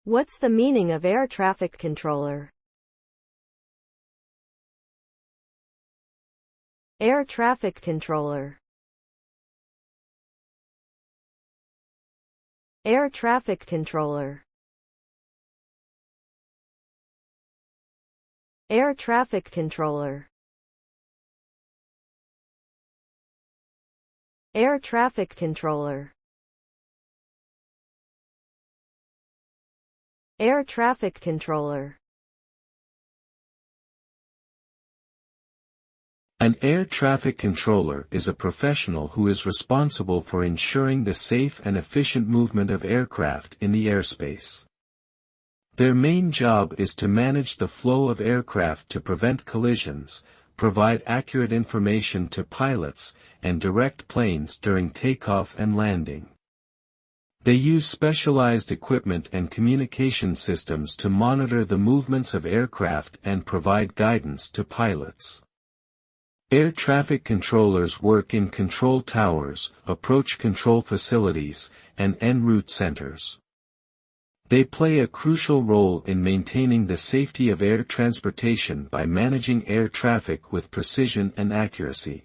What's the meaning of air traffic controller? Air traffic controller. Air traffic controller. Air traffic controller. Air traffic controller. Air traffic controller. An air traffic controller is a professional who is responsible for ensuring the safe and efficient movement of aircraft in the airspace. Their main job is to manage the flow of aircraft to prevent collisions, provide accurate information to pilots, and direct planes during takeoff and landing. They use specialized equipment and communication systems to monitor the movements of aircraft and provide guidance to pilots. Air traffic controllers work in control towers, approach control facilities, and en route centers. They play a crucial role in maintaining the safety of air transportation by managing air traffic with precision and accuracy.